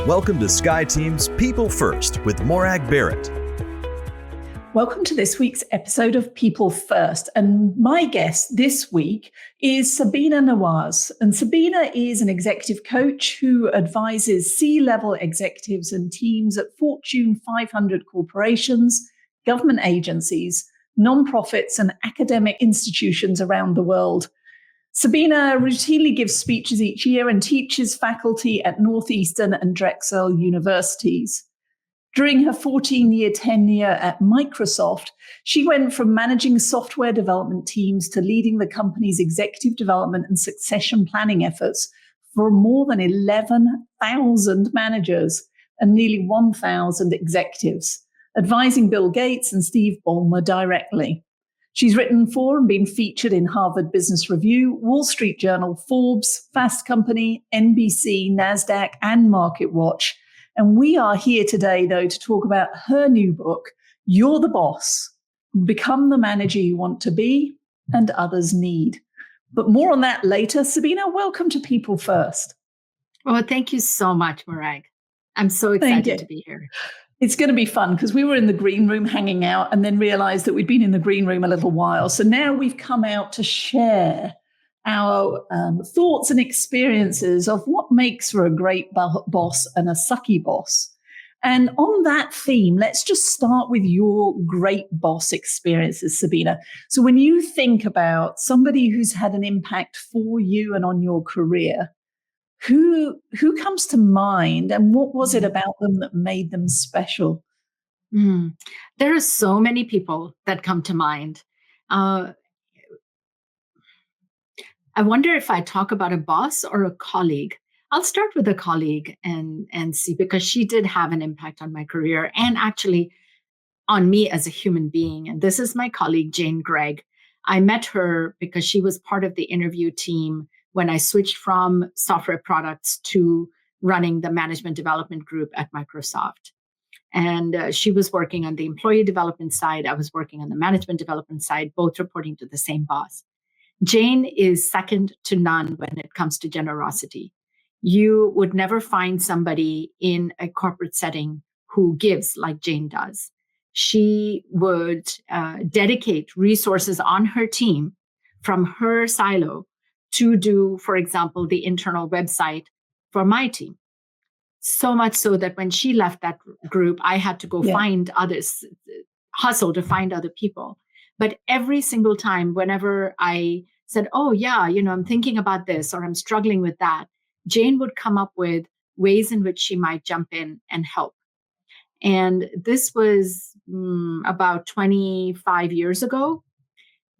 Welcome to Sky Team's People First with Morag Barrett. Welcome to this week's episode of People First. And my guest this week is Sabina Nawaz. And Sabina is an executive coach who advises C-level executives and teams at Fortune 500 corporations, government agencies, nonprofits, and academic institutions around the world. Sabina routinely gives speeches each year and teaches faculty at Northeastern and Drexel universities. During her 14-year tenure at Microsoft, she went from managing software development teams to leading the company's executive development and succession planning efforts for more than 11,000 managers and nearly 1,000 executives, advising Bill Gates and Steve Ballmer directly. She's written for and been featured in Harvard Business Review, Wall Street Journal, Forbes, Fast Company, NBC, NASDAQ, and MarketWatch. And we are here today, though, to talk about her new book, You're the Boss, Become the Manager You Want to Be and Others Need. But more on that later. Sabina, welcome to People First. Oh, thank you so much, Morag. I'm so excited to be here. It's going to be fun because we were in the green room hanging out and then realized that we'd been in the green room a little while. So now we've come out to share our thoughts and experiences of what makes for a great boss and a sucky boss. And on that theme, let's just start with your great boss experiences, Sabina. So when you think about somebody who's had an impact for you and on your career, who comes to mind and what was it about them that made them special? There are so many people that come to mind. I wonder if I talk about a boss or a colleague. I'll start with a colleague and see, because she did have an impact on my career and actually on me as a human being. And this is my colleague, Jane Gregg. I met her because she was part of the interview team when I switched from software products to running the management development group at Microsoft. And she was working on the employee development side. I was working on the management development side, both reporting to the same boss. Jane is second to none when it comes to generosity. You would never find somebody in a corporate setting who gives like Jane does. She would dedicate resources on her team from her silo to do, for example, the internal website for my team. So much so that when she left that group, I had to go find others, hustle to find other people. But every single time, whenever I said, oh, yeah, I'm thinking about this or I'm struggling with that, Jane would come up with ways in which she might jump in and help. And this was about 25 years ago.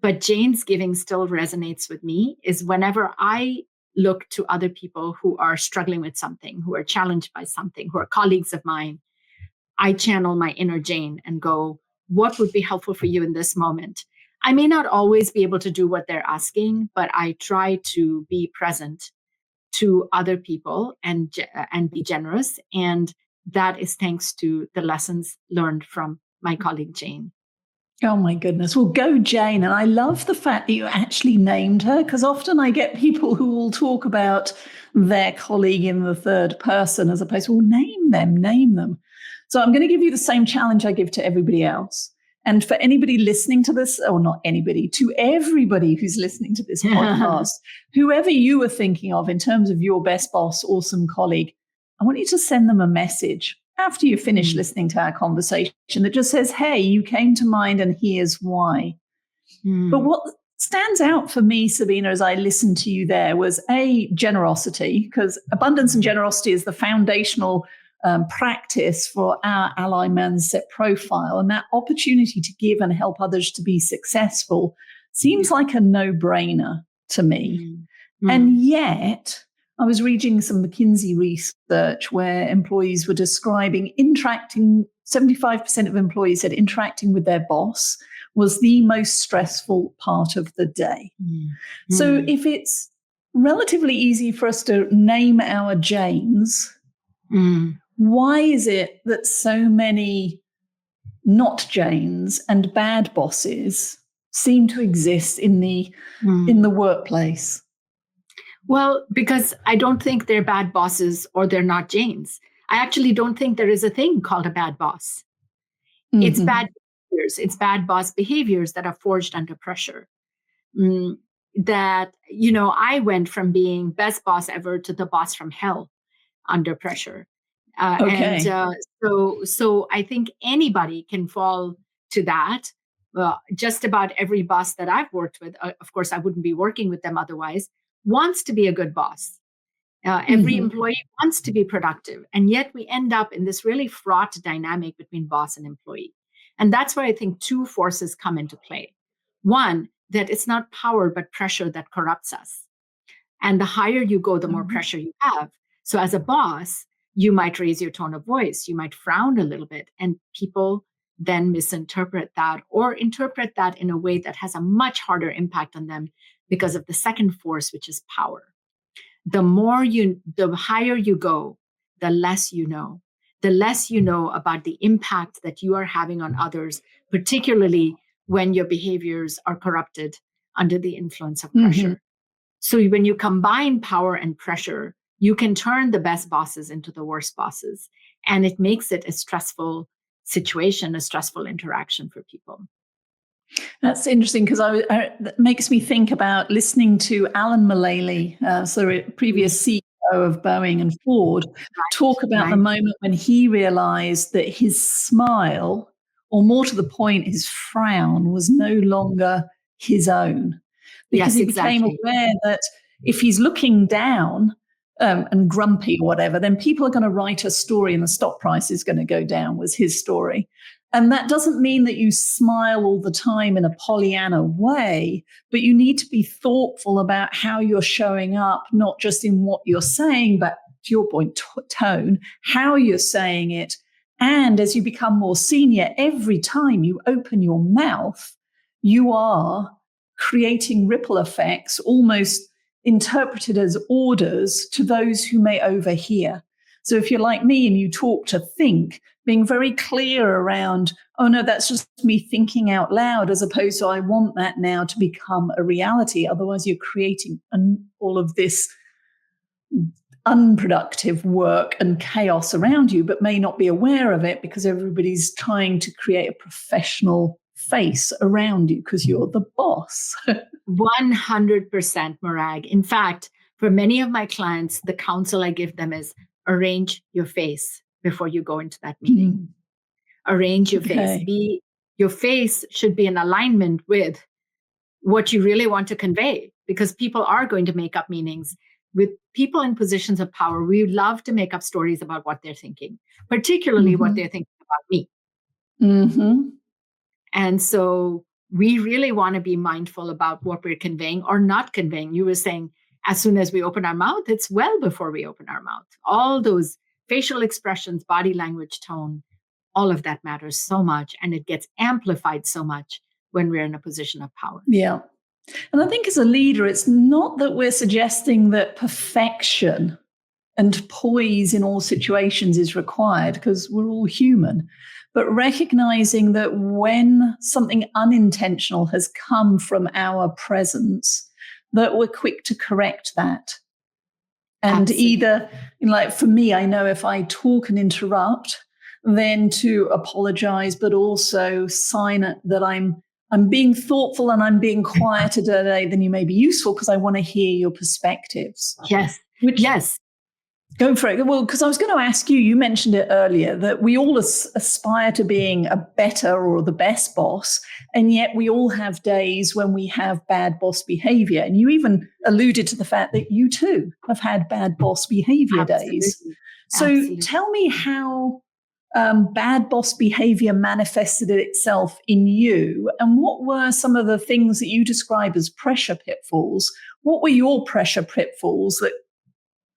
But Jane's giving still resonates with me is whenever I look to other people who are struggling with something, who are challenged by something, who are colleagues of mine, I channel my inner Jane and go, what would be helpful for you in this moment? I may not always be able to do what they're asking, but I try to be present to other people and be generous. And that is thanks to the lessons learned from my colleague, Jane. Oh, my goodness. Well, go Jane. And I love the fact that you actually named her, because often I get people who will talk about their colleague in the third person as opposed to, well, name them. So I'm going to give you the same challenge I give to everybody else. And for anybody listening to this, or not anybody, to everybody who's listening to this podcast, whoever you were thinking of in terms of your best boss, awesome colleague, I want you to send them a message after you finish listening to our conversation that just says, hey, you came to mind and here's why. But what stands out for me, Sabina, as I listened to you there was generosity, because abundance and generosity is the foundational practice for our ally mindset profile. And that opportunity to give and help others to be successful seems like a no-brainer to me. And yet I was reading some McKinsey research where employees were describing 75% of employees said interacting with their boss was the most stressful part of the day. So if it's relatively easy for us to name our Janes, why is it that so many not Janes and bad bosses seem to exist in the workplace? Well, because I don't think they're bad bosses or they're not Janes. I actually don't think there is a thing called a bad boss. It's bad behaviors. It's bad boss behaviors that are forged under pressure. Mm, that, I went from being best boss ever to the boss from hell under pressure. And Okay. so I think anybody can fall to that. Just about every boss that I've worked with, of course, I wouldn't be working with them otherwise, wants to be a good boss. Every employee wants to be productive. And yet we end up in this really fraught dynamic between boss and employee. And that's where I think two forces come into play. One, that it's not power, but pressure that corrupts us. And the higher you go, the more pressure you have. So as a boss, you might raise your tone of voice, you might frown a little bit, and people then misinterpret that or interpret that in a way that has a much harder impact on them because of the second force, which is power. The higher you go, the less you know. The less you know about the impact that you are having on others, particularly when your behaviors are corrupted under the influence of pressure. So when you combine power and pressure, you can turn the best bosses into the worst bosses. And it makes it a stressful situation, a stressful interaction for people. That's interesting because that makes me think about listening to Alan Mulally, previous CEO of Boeing and Ford, talk about the moment when he realized that his smile, or more to the point, his frown, was no longer his own. Because he became aware that if he's looking down and grumpy or whatever, then people are going to write a story and the stock price is going to go down, was his story. And that doesn't mean that you smile all the time in a Pollyanna way, but you need to be thoughtful about how you're showing up, not just in what you're saying, but to your point, tone, how you're saying it. And as you become more senior, every time you open your mouth, you are creating ripple effects, almost interpreted as orders to those who may overhear. So if you're like me and you talk to think, being very clear around, oh no, that's just me thinking out loud, as opposed to I want that now to become a reality. Otherwise, you're creating all of this unproductive work and chaos around you, but may not be aware of it because everybody's trying to create a professional face around you because you're the boss. 100%, Morag. In fact, for many of my clients, the counsel I give them is arrange your face before you go into that meeting. Arrange your face. Your face should be in alignment with what you really want to convey, because people are going to make up meanings. With people in positions of power, we love to make up stories about what they're thinking, particularly what they're thinking about me. And so we really want to be mindful about what we're conveying or not conveying. You were saying, as soon as we open our mouth, it's well before we open our mouth. All those facial expressions, body language, tone, all of that matters so much. And it gets amplified so much when we're in a position of power. Yeah. And I think as a leader, it's not that we're suggesting that perfection and poise in all situations is required, because we're all human, but recognizing that when something unintentional has come from our presence, that we're quick to correct that. And either, like for me, I know if I talk and interrupt, then to apologize, but also sign it that I'm being thoughtful and I'm being quieter today than you may be useful because I want to hear your perspectives. Yes. Go for it. Well, because I was going to ask you, you mentioned it earlier, that we all aspire to being a better or the best boss, and yet we all have days when we have bad boss behavior. And you even alluded to the fact that you too have had bad boss behavior days. So tell me how bad boss behavior manifested itself in you, and what were some of the things that you describe as pressure pitfalls? What were your pressure pitfalls that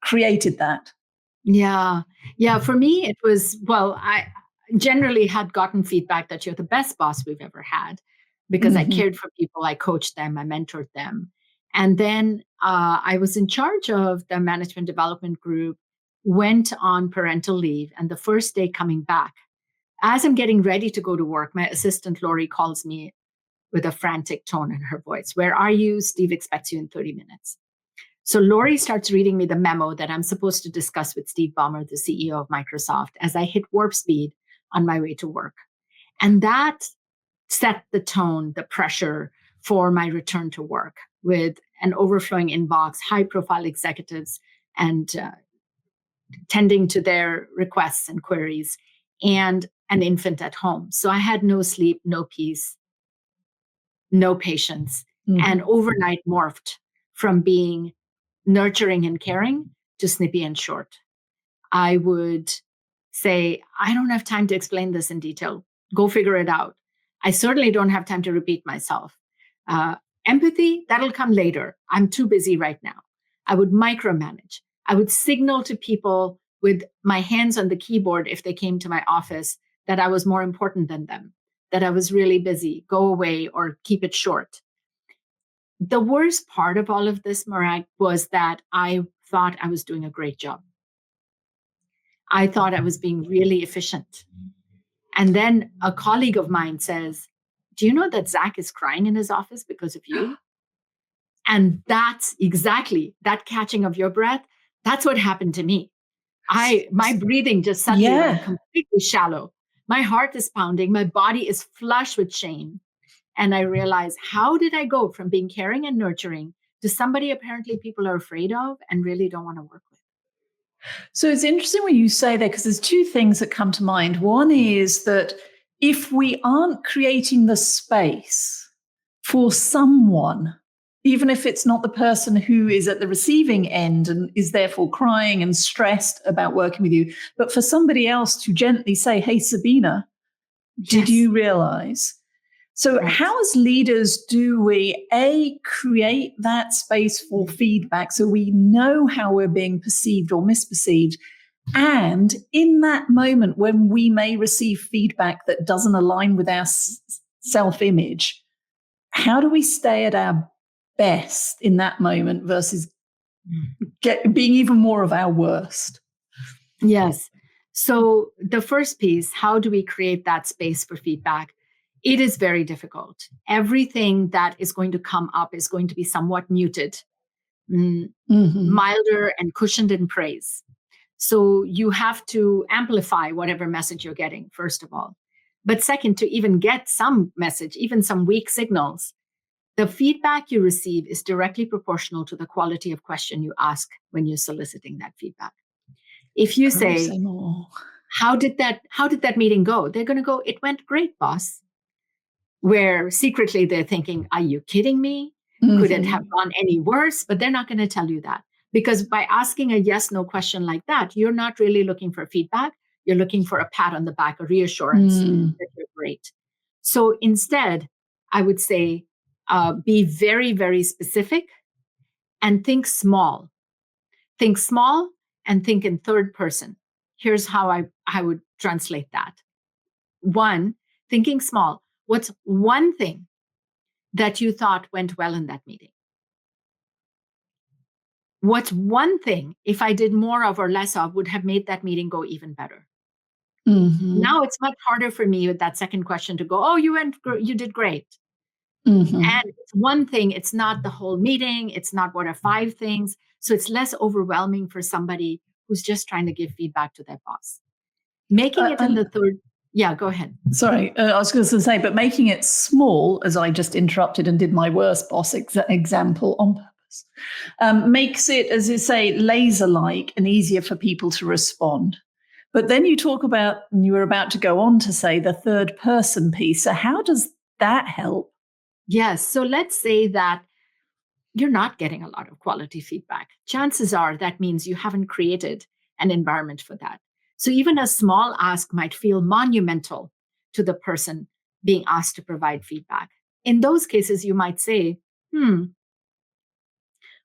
created that? Yeah. For me, it was, I generally had gotten feedback that you're the best boss we've ever had because I cared for people, I coached them, I mentored them. And then I was in charge of the management development group, went on parental leave. And the first day coming back, as I'm getting ready to go to work, my assistant, Lori, calls me with a frantic tone in her voice. Where are you? Steve expects you in 30 minutes. So Lori starts reading me the memo that I'm supposed to discuss with Steve Ballmer, the CEO of Microsoft, as I hit warp speed on my way to work. And that set the tone, the pressure for my return to work with an overflowing inbox, high profile executives, and tending to their requests and queries, and an infant at home. So I had no sleep, no peace, no patience, and overnight morphed from being nurturing and caring to snippy and short. I would say, I don't have time to explain this in detail. Go figure it out. I certainly don't have time to repeat myself. Uh, Empathy, that'll come later. I'm too busy right now. I would micromanage. I would signal to people with my hands on the keyboard if they came to my office that I was more important than them, that I was really busy, go away or keep it short. The worst part of all of this, Morag, was that I thought I was doing a great job. I thought I was being really efficient. And then a colleague of mine says, do you know that Zach is crying in his office because of you? And that's exactly that catching of your breath. That's what happened to me. My breathing just suddenly went completely shallow. My heart is pounding. My body is flush with shame. And I realized, how did I go from being caring and nurturing to somebody apparently people are afraid of and really don't want to work with? So it's interesting when you say that, because there's two things that come to mind. One is that if we aren't creating the space for someone, even if it's not the person who is at the receiving end and is therefore crying and stressed about working with you, but for somebody else to gently say, hey, Sabina, did you realize? So how as leaders do we, A, create that space for feedback so we know how we're being perceived or misperceived? And in that moment when we may receive feedback that doesn't align with our self-image, how do we stay at our best in that moment versus being even more of our worst? Yes. So the first piece, how do we create that space for feedback? It is very difficult. Everything that is going to come up is going to be somewhat muted, milder and cushioned in praise. So you have to amplify whatever message you're getting, first of all. But second, to even get some message, even some weak signals, the feedback you receive is directly proportional to the quality of question you ask when you're soliciting that feedback. If you say, how did that meeting go? They're going to go, it went great, boss. Where secretly they're thinking, are you kidding me? Could it have gone any worse? But they're not going to tell you that, because by asking a yes, no question like that, you're not really looking for feedback. You're looking for a pat on the back, a reassurance that you're great. So instead, I would say, be very, very specific and think small. Think small and think in third person. Here's how I would translate that. One, thinking small. What's one thing that you thought went well in that meeting? What's one thing, if I did more of or less of, would have made that meeting go even better? Now it's much harder for me with that second question to go, oh, you did great. And it's one thing, it's not the whole meeting. It's not what are 5 things. So it's less overwhelming for somebody who's just trying to give feedback to their boss. Making it in the third. Yeah, go ahead. Sorry, I was going to say, but making it small, as I just interrupted and did my worst boss example on purpose, makes it, as you say, laser-like and easier for people to respond. But then you talk about, and you were about to go on to say, the third person piece. So how does that help? Yes. So let's say that you're not getting a lot of quality feedback. Chances are that means you haven't created an environment for that. So even a small ask might feel monumental to the person being asked to provide feedback. In those cases, you might say,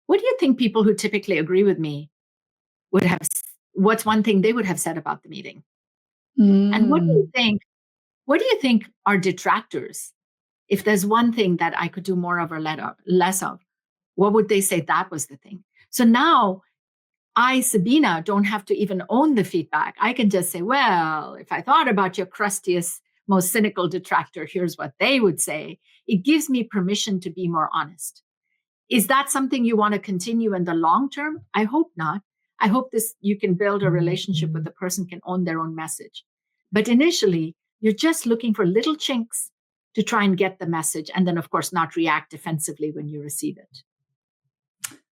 what do you think people who typically agree with me would have, what's one thing they would have said about the meeting? And what do you think are detractors? If there's one thing that I could do more of or less of, what would they say that was the thing? So now I, Sabina, don't have to even own the feedback. I can just say, well, if I thought about your crustiest, most cynical detractor, here's what they would say. It gives me permission to be more honest. Is that something you want to continue in the long term? I hope not. I hope you can build a relationship with the person can own their own message. But initially, you're just looking for little chinks to try and get the message. And then, of course, not react defensively when you receive it.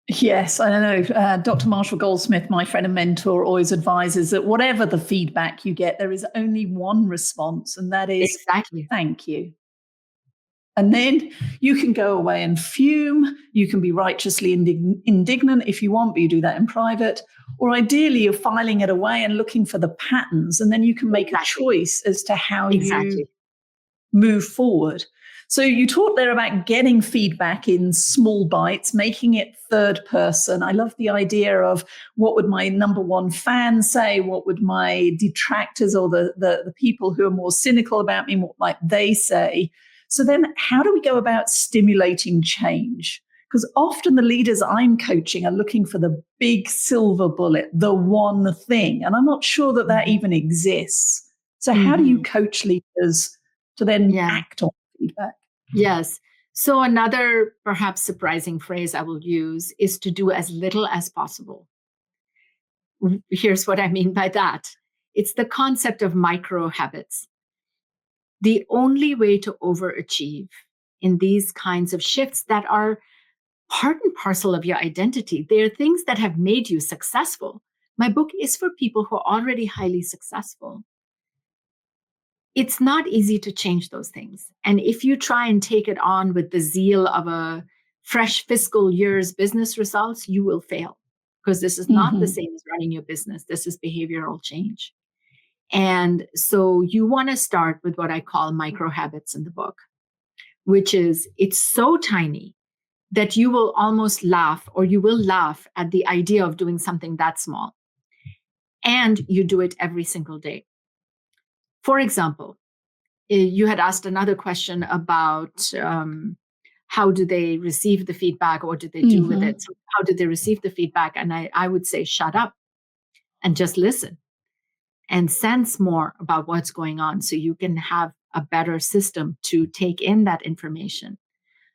Yes, I know. Dr. Marshall Goldsmith, my friend and mentor, always advises that whatever the feedback you get, there is only one response, and that is exactly. Thank you. And then you can go away and fume. You can be righteously indignant if you want, but you do that in private. Or ideally, you're filing it away and looking for the patterns, and then you can make a choice as to how you move forward. So you talked there about getting feedback in small bites, making it third person. I love the idea of what would my number one fan say? What would my detractors or the people who are more cynical about me, what might they say? So then how do we go about stimulating change? Because often the leaders I'm coaching are looking for the big silver bullet, the one thing. And I'm not sure that even exists. So how do you coach leaders to then act on feedback? Yes. So another perhaps surprising phrase I will use is to do as little as possible. Here's what I mean by that. It's the concept of micro habits. The only way to overachieve in these kinds of shifts that are part and parcel of your identity, they are things that have made you successful. My book is for people who are already highly successful. It's not easy to change those things. And if you try and take it on with the zeal of a fresh fiscal year's business results, you will fail, because this is not the same as running your business. This is behavioral change. And so you want to start with what I call micro habits in the book, which is it's so tiny that you will almost laugh, or you will laugh at the idea of doing something that small. And you do it every single day. For example, you had asked another question about how do they receive the feedback, or what do they do with it? So how do they receive the feedback? And I would say, shut up and just listen and sense more about what's going on so you can have a better system to take in that information.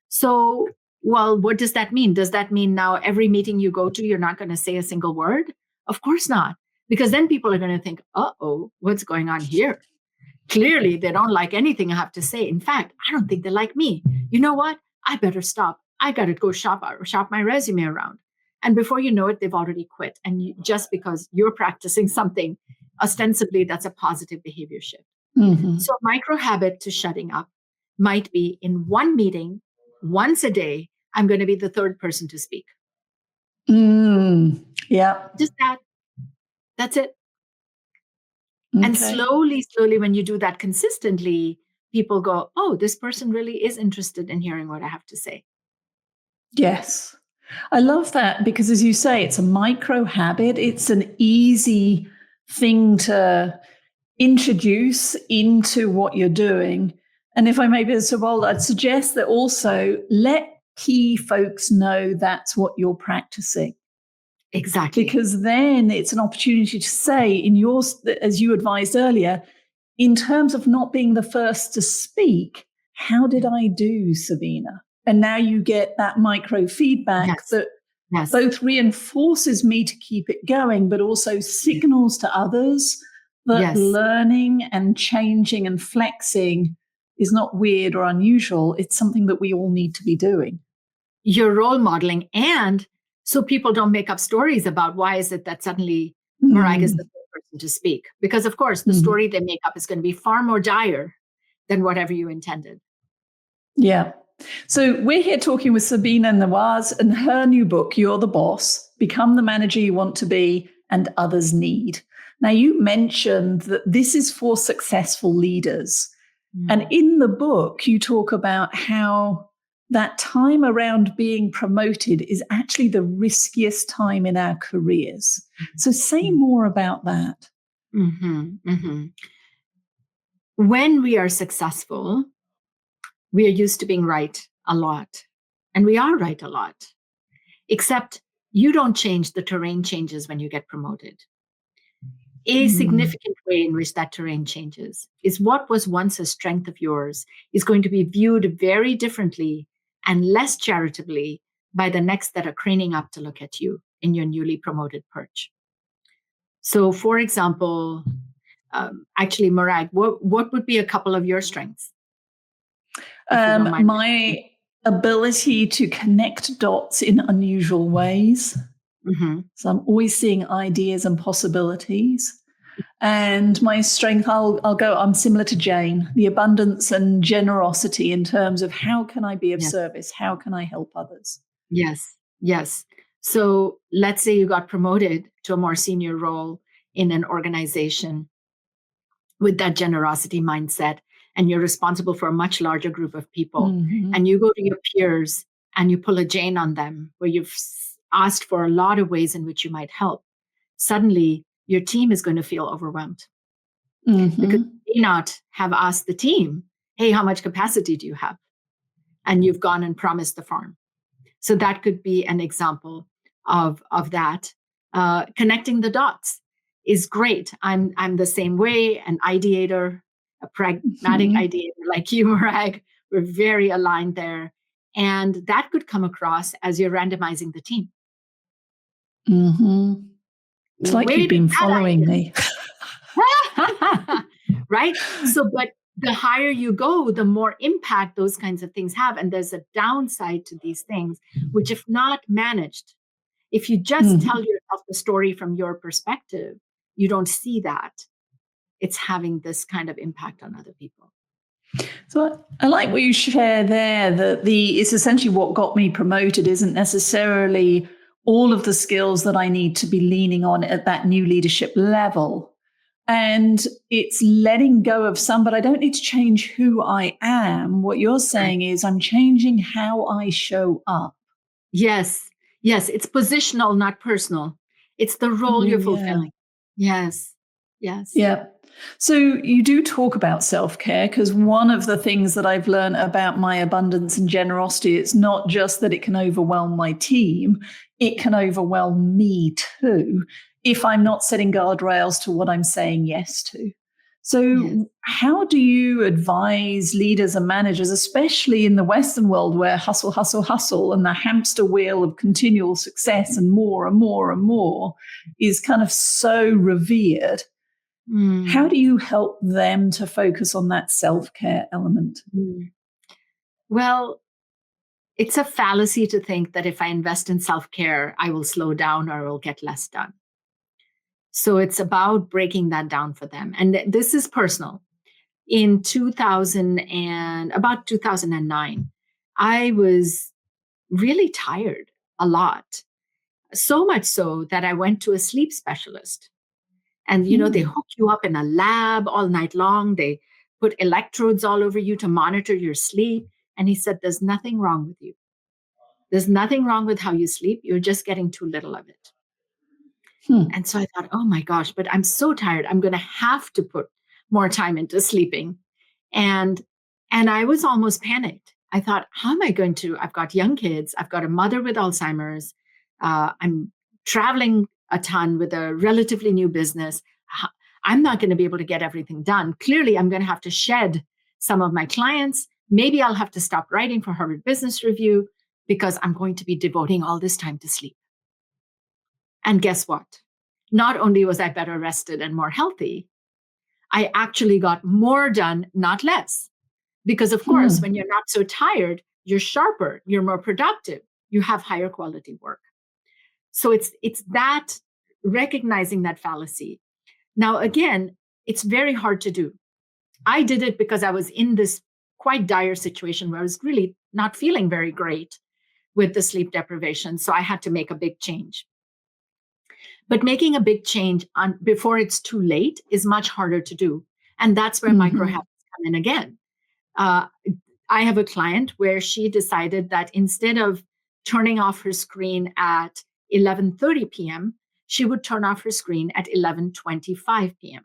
So, well, what does that mean? Does that mean now every meeting you go to, you're not going to say a single word? Of course not, because then people are going to think, uh-oh, what's going on here? Clearly, they don't like anything I have to say. In fact, I don't think they like me. You know what? I better stop. I got to go shop my resume around. And before you know it, they've already quit. And just because you're practicing something, ostensibly, that's a positive behavior shift. So a micro habit to shutting up might be in one meeting, once a day, I'm going to be the third person to speak. Yeah. Just that. That's it. Okay. And slowly, when you do that consistently, people go, oh, this person really is interested in hearing what I have to say. Yes. I love that, because as you say, it's a micro habit. It's an easy thing to introduce into what you're doing. And if I may be so bold, I'd suggest that also let key folks know that's what you're practicing. Exactly. Because then it's an opportunity to say, in yours, as you advised earlier, in terms of not being the first to speak, how did I do, Sabina? And now you get that micro feedback that both reinforces me to keep it going, but also signals to others that learning and changing and flexing is not weird or unusual. It's something that we all need to be doing. You're role modeling, and so people don't make up stories about why is it that suddenly Morag is the third person to speak. Because, of course, the story they make up is going to be far more dire than whatever you intended. Yeah. So we're here talking with Sabina Nawaz and her new book, You're the Boss, Become the Manager You Want to Be and Others Need. Now, you mentioned that this is for successful leaders. And in the book, you talk about how that time around being promoted is actually the riskiest time in our careers. So say more about that. When we are successful, we are used to being right a lot. And we are right a lot. Except you don't change, the terrain changes when you get promoted. A significant way in which that terrain changes is what was once a strength of yours is going to be viewed very differently and less charitably by the necks that are craning up to look at you in your newly promoted perch. So, for example, actually, Morag, what would be a couple of your strengths? If you don't mind. My ability to connect dots in unusual ways. Mm-hmm. So I'm always seeing ideas and possibilities. And my strength, I'm similar to Jane, the abundance and generosity in terms of how can I be of service? How can I help others? Yes, yes. So let's say you got promoted to a more senior role in an organization with that generosity mindset, and you're responsible for a much larger group of people. Mm-hmm. And you go to your peers and you pull a Jane on them where you've asked for a lot of ways in which you might help. Suddenly, your team is going to feel overwhelmed. Mm-hmm. Because you may not have asked the team, hey, how much capacity do you have? And you've gone and promised the farm. So that could be an example of that. Connecting the dots is great. I'm the same way, an ideator, a pragmatic ideator like you, Morag. We're very aligned there. And that could come across as you're randomizing the team. Mm-hmm. It's like you've been following me. Right? So, but the higher you go, the more impact those kinds of things have. And there's a downside to these things, which if not managed, if you just tell yourself the story from your perspective, you don't see that it's having this kind of impact on other people. So I like what you share there, that it's essentially what got me promoted isn't necessarily all of the skills that I need to be leaning on at that new leadership level. And it's letting go of some, but I don't need to change who I am. What you're saying is I'm changing how I show up. Yes. Yes. It's positional, not personal. It's the role you're fulfilling. Yes. Yes. Yeah. So you do talk about self-care, because one of the things that I've learned about my abundance and generosity, it's not just that it can overwhelm my team, it can overwhelm me too, if I'm not setting guardrails to what I'm saying yes to. So how do you advise leaders and managers, especially in the Western world where hustle, hustle, hustle, and the hamster wheel of continual success and more and more and more is kind of so revered? How do you help them to focus on that self-care element? Well, it's a fallacy to think that if I invest in self-care, I will slow down or I will get less done. So it's about breaking that down for them. And this is personal. In about 2009, I was really tired a lot. So much so that I went to a sleep specialist. And, they hook you up in a lab all night long. They put electrodes all over you to monitor your sleep. And he said, there's nothing wrong with you. There's nothing wrong with how you sleep. You're just getting too little of it. And so I thought, oh my gosh, but I'm so tired. I'm going to have to put more time into sleeping. And I was almost panicked. I thought, how am I going to? I've got young kids. I've got a mother with Alzheimer's. I'm traveling a ton with a relatively new business. I'm not going to be able to get everything done. Clearly, I'm going to have to shed some of my clients. Maybe I'll have to stop writing for Harvard Business Review because I'm going to be devoting all this time to sleep. And guess what? Not only was I better rested and more healthy, I actually got more done, not less. Because of course, when you're not so tired, you're sharper, you're more productive, you have higher quality work. So it's that recognizing that fallacy. Now, again, it's very hard to do. I did it because I was in this quite dire situation where I was really not feeling very great with the sleep deprivation. So I had to make a big change. But making a big change before it's too late is much harder to do. And that's where micro habits come in again. I have a client where she decided that instead of turning off her screen at 11:30 p.m., she would turn off her screen at 11:25 p.m.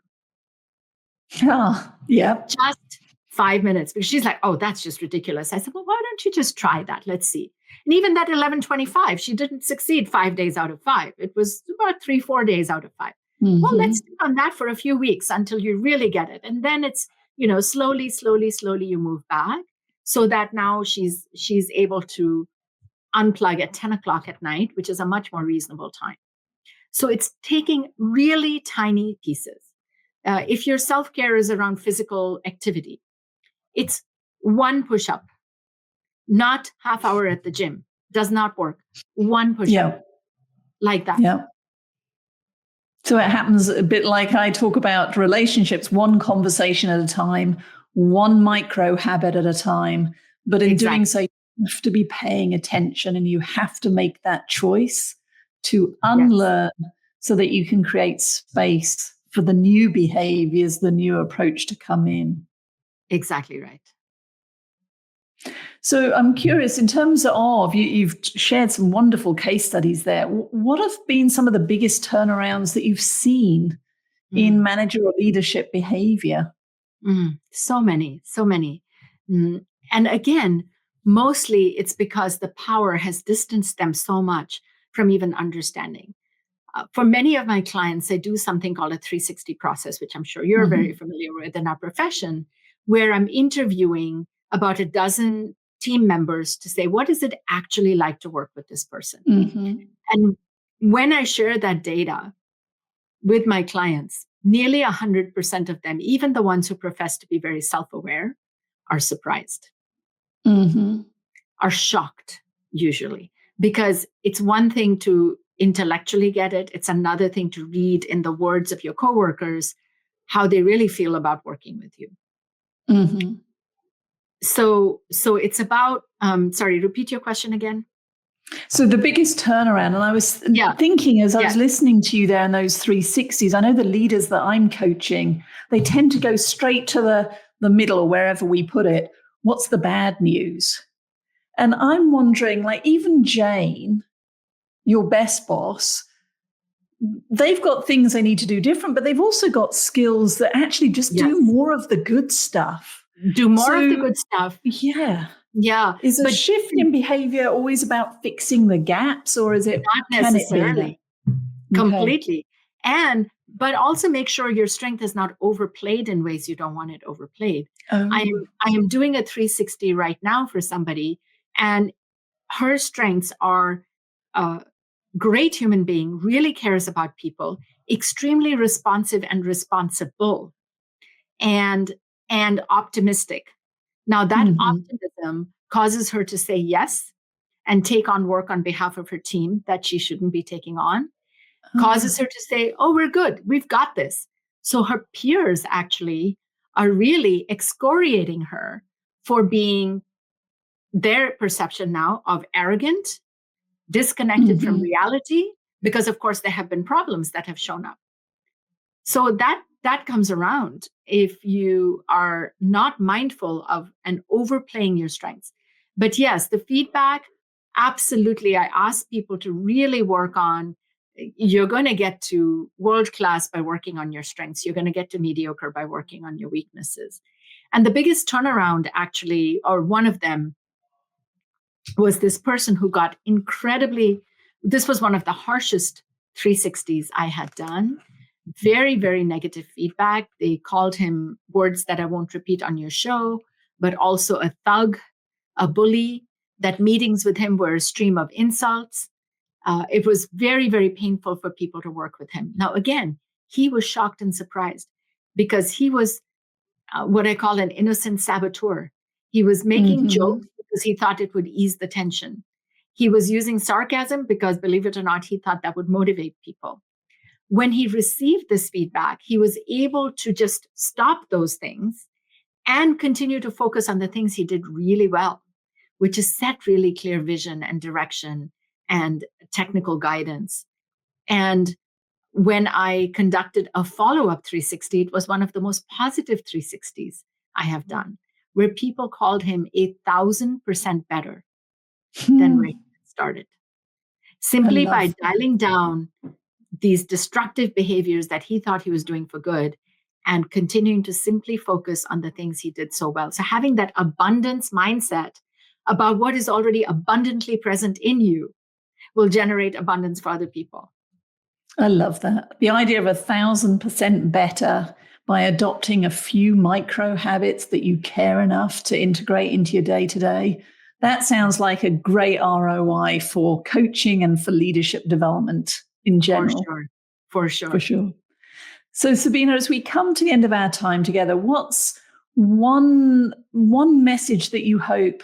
Oh, yeah. Just 5 minutes, because she's like, oh, that's just ridiculous. I said, well, why don't you just try that? Let's see. And even that 11:25, she didn't succeed 5 days out of 5. It was about 3-4 days out of 5. Well, let's do on that for a few weeks until you really get it. And then it's, slowly you move back so that now she's able to unplug at 10 o'clock at night, which is a much more reasonable time. So it's taking really tiny pieces. If your self-care is around physical activity, it's one push-up, not half hour at the gym. Does not work. One push-up like that. Yeah. So it happens a bit like I talk about relationships, one conversation at a time, one micro habit at a time. But in doing so, you have to be paying attention and you have to make that choice to unlearn so that you can create space for the new behaviors, the new approach to come in. Exactly right. So I'm curious, in terms of, you've shared some wonderful case studies there. What have been some of the biggest turnarounds that you've seen in manager or leadership behavior? So many. And again, mostly it's because the power has distanced them so much from even understanding. For many of my clients, I do something called a 360 process, which I'm sure you're very familiar with in our profession, where I'm interviewing about a dozen team members to say, what is it actually like to work with this person? And when I share that data with my clients, nearly 100% of them, even the ones who profess to be very self-aware, are surprised, are shocked usually, because it's one thing to intellectually get it. It's another thing to read in the words of your coworkers how they really feel about working with you. So it's about, sorry, repeat your question again. So the biggest turnaround, and I was thinking as I was listening to you there in those 360s, I know the leaders that I'm coaching, they tend to go straight to the middle or wherever we put it. What's the bad news? And I'm wondering, like, even Jane, your best boss, they've got things they need to do different, but they've also got skills that actually just do more of the good stuff. Do more of the good stuff. Yeah. Yeah. Is a shift in behavior always about fixing the gaps, or is it not necessarily? Completely. But also make sure your strength is not overplayed in ways you don't want it overplayed. I am doing a 360 right now for somebody, and her strengths are great human being, really cares about people, extremely responsive and responsible, and optimistic. Now that optimism causes her to say yes and take on work on behalf of her team that she shouldn't be taking on, causes her to say, oh, we're good, we've got this. So her peers actually are really excoriating her for being their perception now of arrogant, disconnected from reality, because of course there have been problems that have shown up. So that comes around if you are not mindful of and overplaying your strengths. But yes, the feedback, absolutely. I ask people to really work on, you're going to get to world class by working on your strengths. You're going to get to mediocre by working on your weaknesses. And the biggest turnaround actually, or one of them, was this person who got this was one of the harshest 360s I had done. Very, very negative feedback. They called him words that I won't repeat on your show, but also a thug, a bully, that meetings with him were a stream of insults. It was very, very painful for people to work with him. Now, again, he was shocked and surprised because he was what I call an innocent saboteur. He was making jokes because he thought it would ease the tension. He was using sarcasm because, believe it or not, he thought that would motivate people. When he received this feedback, he was able to just stop those things and continue to focus on the things he did really well, which is set really clear vision and direction and technical guidance. And when I conducted a follow-up 360, it was one of the most positive 360s I have done, where people called him 1,000% better than where he started. Simply by dialing down these destructive behaviors that he thought he was doing for good and continuing to simply focus on the things he did so well. So having that abundance mindset about what is already abundantly present in you will generate abundance for other people. I love that. The idea of 1,000% better by adopting a few micro habits that you care enough to integrate into your day-to-day. That sounds like a great ROI for coaching and for leadership development in general. For sure. For sure. So, Sabina, as we come to the end of our time together, what's one message that you hope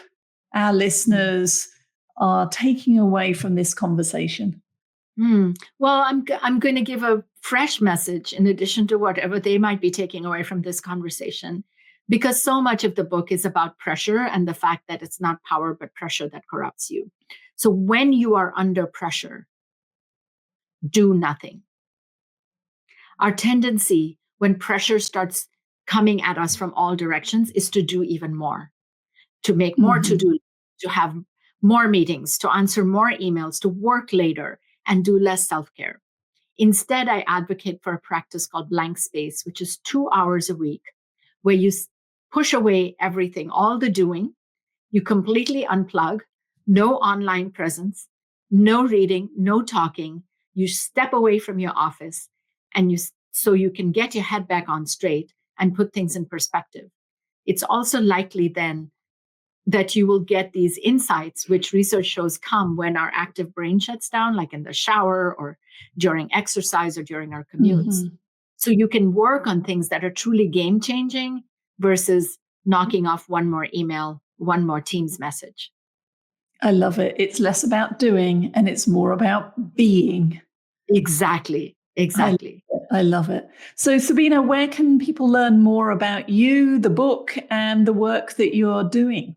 our listeners are taking away from this conversation? Well, I'm going to give a fresh message in addition to whatever they might be taking away from this conversation, because so much of the book is about pressure and the fact that it's not power, but pressure that corrupts you. So when you are under pressure, do nothing. Our tendency when pressure starts coming at us from all directions is to do even more, to make more to-do, to have more meetings, to answer more emails, to work later, and do less self-care. Instead, I advocate for a practice called blank space, which is 2 hours a week, where you push away everything, all the doing, you completely unplug, no online presence, no reading, no talking. You step away from your office and so you can get your head back on straight and put things in perspective. It's also likely then that you will get these insights, which research shows come when our active brain shuts down, like in the shower or during exercise or during our commutes. So you can work on things that are truly game-changing versus knocking off one more email, one more Teams message. I love it. It's less about doing and it's more about being. Exactly. I love it. So, Sabina, where can people learn more about you, the book, and the work that you're doing?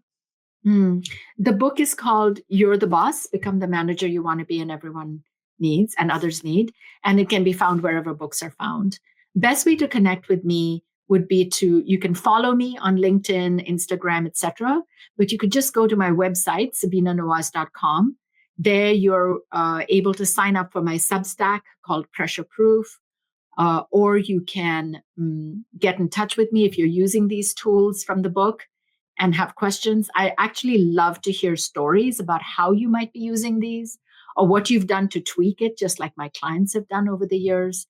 The book is called You're the Boss, Become the Manager You Want to Be and Everyone Needs and Others Need. And it can be found wherever books are found. Best way to connect with me would be you can follow me on LinkedIn, Instagram, etc. But you could just go to my website, sabinanawaz.com. There you're able to sign up for my Substack called Pressure Proof. Or you can get in touch with me if you're using these tools from the book and have questions. I actually love to hear stories about how you might be using these or what you've done to tweak it, just like my clients have done over the years.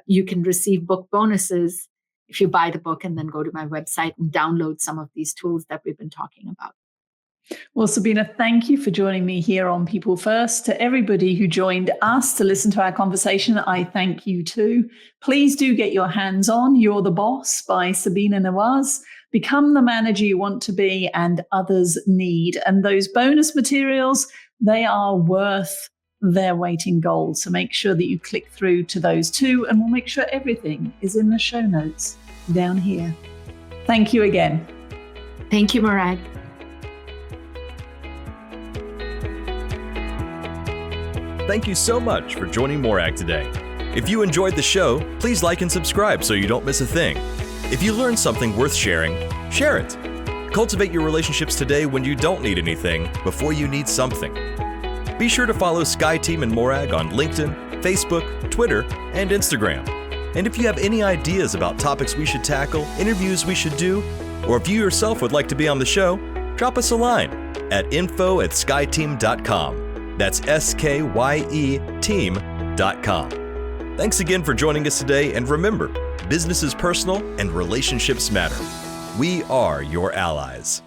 You can receive book bonuses if you buy the book and then go to my website and download some of these tools that we've been talking about. Well, Sabina, thank you for joining me here on People First. To everybody who joined us to listen to our conversation, I thank you too. Please do get your hands on You're the Boss by Sabina Nawaz. Become the manager you want to be and others need. And those bonus materials, they are worth their weight in gold. So make sure that you click through to those too, and we'll make sure everything is in the show notes down here. Thank you again. Thank you, Morag. Thank you so much for joining Morag today. If you enjoyed the show, please like and subscribe so you don't miss a thing. If you learned something worth sharing, share it. Cultivate your relationships today when you don't need anything before you need something. Be sure to follow Sky Team and Morag on LinkedIn, Facebook, Twitter, and Instagram. And if you have any ideas about topics we should tackle, interviews we should do, or if you yourself would like to be on the show, drop us a line at info@skyteam.com. That's SKYE team.com. Thanks again for joining us today, and remember, business is personal and relationships matter. We are your allies.